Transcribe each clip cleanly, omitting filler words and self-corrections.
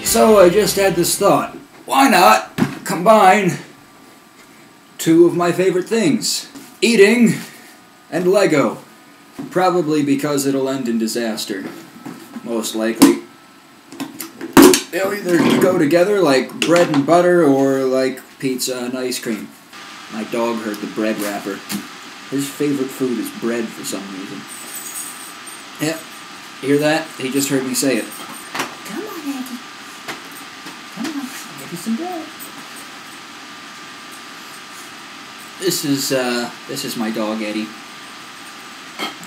So I just had this thought. Why not combine two of my favorite things? Eating and Lego. Probably because it'll end in disaster. Most likely. They'll either go together like bread and butter or like pizza and ice cream. My dog heard the bread wrapper. His favorite food is bread for some reason. Yep. Hear that? He just heard me say it. Come on, Eddy. Come on, I'll give you some bread. This is my dog, Eddy.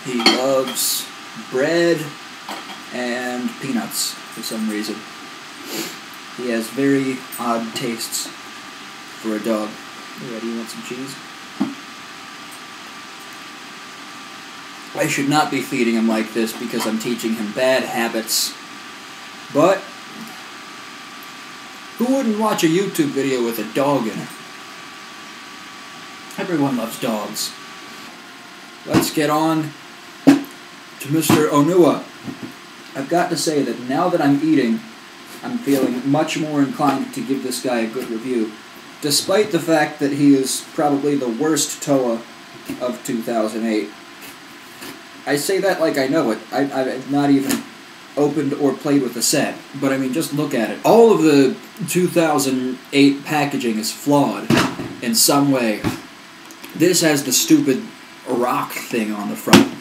He loves bread and peanuts for some reason. He has very odd tastes for a dog. Hey, Eddy, you want some cheese? I should not be feeding him like this because I'm teaching him bad habits. But who wouldn't watch a YouTube video with a dog in it? Everyone loves dogs. Let's get on to Mr. Onua. I've got to say that now that I'm eating, I'm feeling much more inclined to give this guy a good review, despite the fact that he is probably the worst Toa of 2008. I say that like I know it. I've not even opened or played with the set, but I mean, just look at it. All of the 2008 packaging is flawed in some way. This has the stupid rock thing on the front.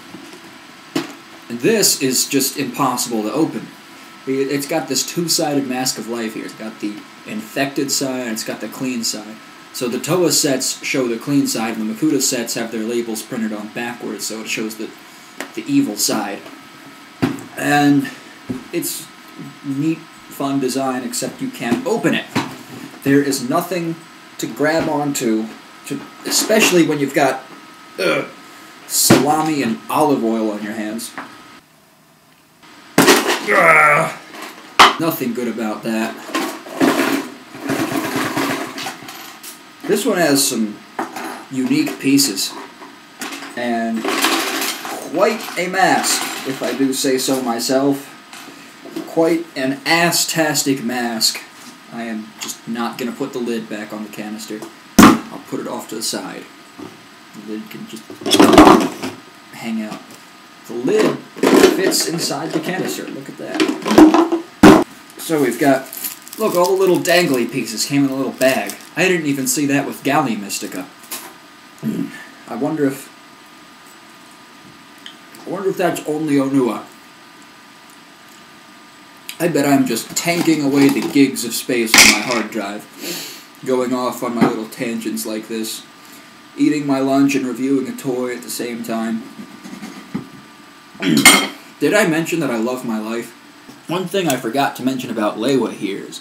And this is just impossible to open. It's got this two-sided mask of life here. It's got the infected side and it's got the clean side. So the Toa sets show the clean side, and the Makuta sets have their labels printed on backwards, so it shows the evil side. And it's neat, fun design, except you can't open it. There is nothing to grab onto, especially when you've got salami and olive oil on your hands. Nothing good about that. This one has some unique pieces, and quite a mask, if I do say so myself. Quite an ass-tastic mask. I am just not going to put the lid back on the canister. I'll put it off to the side. The lid can just hang out. The lid fits inside the canister. Look at that. So we've got... Look, all the little dangly pieces came in a little bag. I didn't even see that with Onua Mistika. I wonder if that's only Onua. I bet I'm just tanking away the gigs of space on my hard drive, going off on my little tangents like this, eating my lunch and reviewing a toy at the same time. Did I mention that I love my life? One thing I forgot to mention about Lewa here is,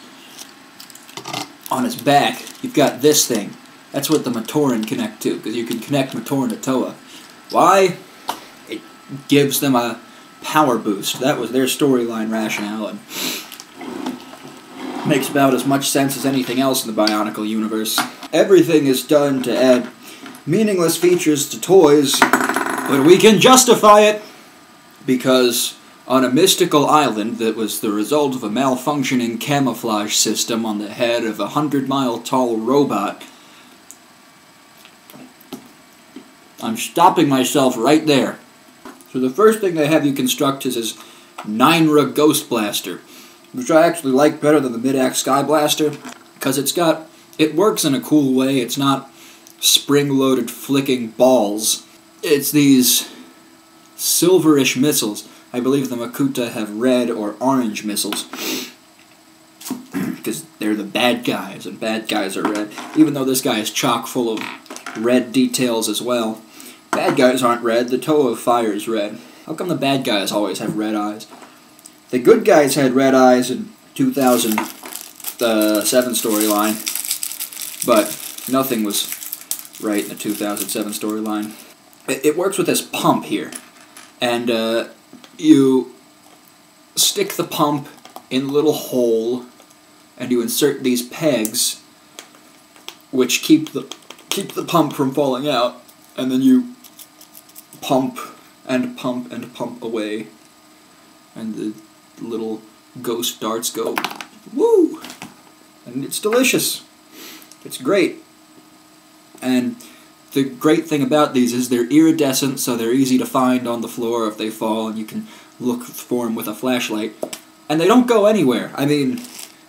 on his back, you've got this thing. That's what the Matoran connect to, because you can connect Matoran to Toa. Why? It gives them a power boost. That was their storyline rationale, and makes about as much sense as anything else in the Bionicle universe. Everything is done to add meaningless features to toys, but we can justify it, because on a mystical island that was the result of a malfunctioning camouflage system on the head of a 100-mile-tall robot. I'm stopping myself right there. So the first thing they have you construct is this Ninra Ghost Blaster, which I actually like better than the Mid-Axe Sky Blaster, because it works in a cool way. It's not spring-loaded flicking balls. It's these silverish missiles. I believe the Makuta have red or orange missiles, because they're the bad guys, and bad guys are red, even though this guy is chock full of red details as well. Bad guys aren't red, the Toa of Fire is red. How come the bad guys always have red eyes? The good guys had red eyes in 2007 storyline, but nothing was right in the 2007 storyline. It works with this pump here, and you stick the pump in a little hole, and you insert these pegs, which keep the pump from falling out, and then you pump and pump and pump away, and the little ghost darts go Woo! And it's delicious. It's great. And the great thing about these is they're iridescent, so they're easy to find on the floor if they fall, and you can look for them with a flashlight. And they don't go anywhere. I mean,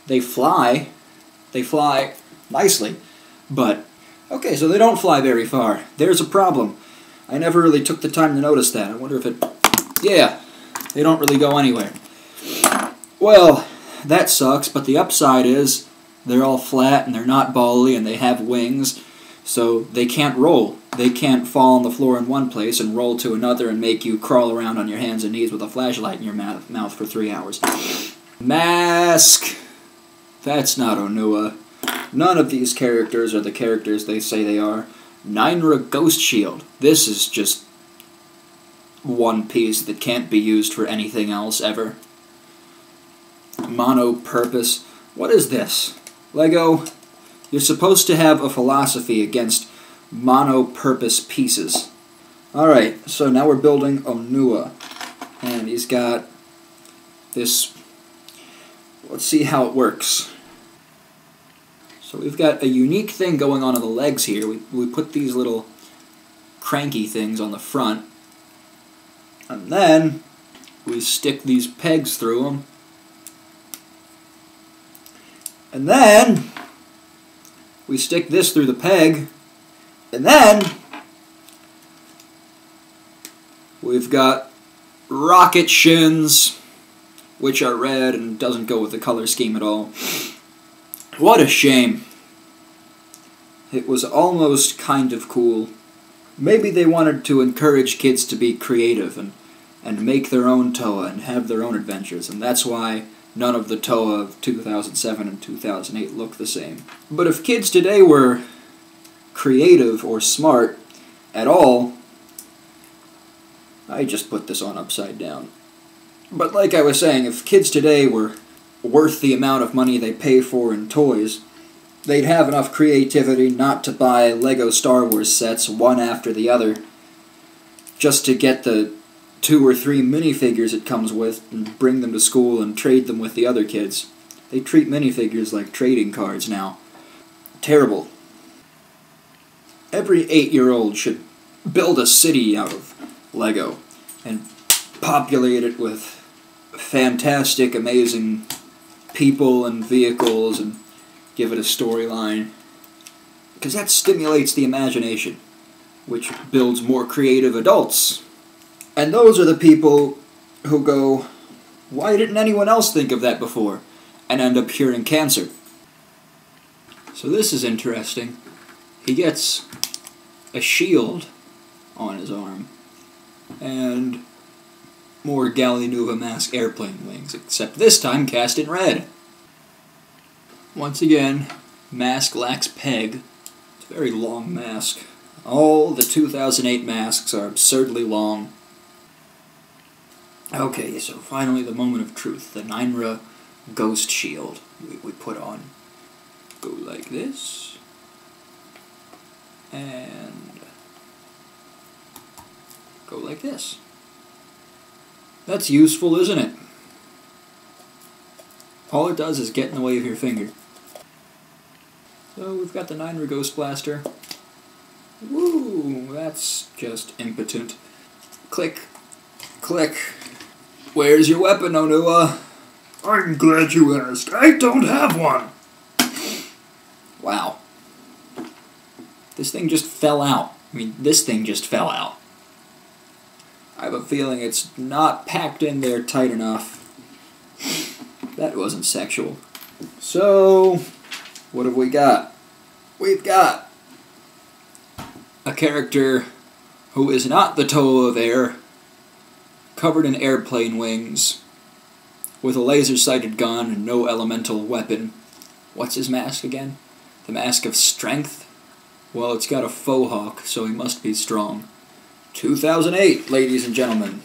they fly. They fly nicely. But, okay, so they don't fly very far. There's a problem. I never really took the time to notice that. I wonder if it... Yeah, they don't really go anywhere. Well, that sucks, but the upside is they're all flat and they're not bally and they have wings, so they can't roll. They can't fall on the floor in one place and roll to another and make you crawl around on your hands and knees with a flashlight in your mouth for 3 hours. Mask! That's not Onua. None of these characters are the characters they say they are. Ninra Ghost Shield. This is just one piece that can't be used for anything else ever. Mono-purpose. What is this? Lego, you're supposed to have a philosophy against mono-purpose pieces. Alright, so now we're building Onua. And he's got this... Let's see how it works. So we've got a unique thing going on the legs here. We put these little cranky things on the front. And then we stick these pegs through them. And then we stick this through the peg. And then we've got rocket shins, which are red and doesn't go with the color scheme at all. What a shame. It was almost kind of cool. Maybe they wanted to encourage kids to be creative and make their own Toa and have their own adventures, and that's why none of the Toa of 2007 and 2008 look the same. But if kids today were creative or smart at all, I just put this on upside down. But like I was saying, if kids today were worth the amount of money they pay for in toys, they'd have enough creativity not to buy Lego Star Wars sets one after the other just to get the 2 or 3 minifigures it comes with and bring them to school and trade them with the other kids. They treat minifigures like trading cards now. Terrible. Every 8-year-old should build a city out of Lego and populate it with fantastic, amazing people and vehicles and give it a storyline. Because that stimulates the imagination, which builds more creative adults. And those are the people who go, why didn't anyone else think of that before? And end up curing cancer. So this is interesting. He gets a shield on his arm. And more Gallinuva mask airplane wings, except this time cast in red. Once again, mask lacks peg. It's a very long mask. All the 2008 masks are absurdly long. Okay, so finally the moment of truth. The Ninra Ghost Shield we put on. Go like this. And go like this. That's useful, isn't it? All it does is get in the way of your finger. So we've got the Ninra Ghost Blaster. Woo, that's just impotent. Click, click. Where's your weapon, Onua? I'm glad you asked. I don't have one. Wow. This thing just fell out. I mean, this thing just fell out. I have a feeling it's not packed in there tight enough. That wasn't sexual. So, what have we got? We've got a character who is not the Toa of Air, covered in airplane wings, with a laser-sighted gun and no elemental weapon. What's his mask again? The Mask of Strength? Well, it's got a faux hawk, so he must be strong. 2008, ladies and gentlemen.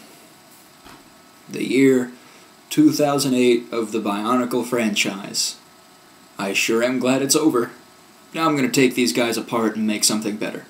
The year 2008 of the Bionicle franchise. I sure am glad it's over. Now I'm going to take these guys apart and make something better.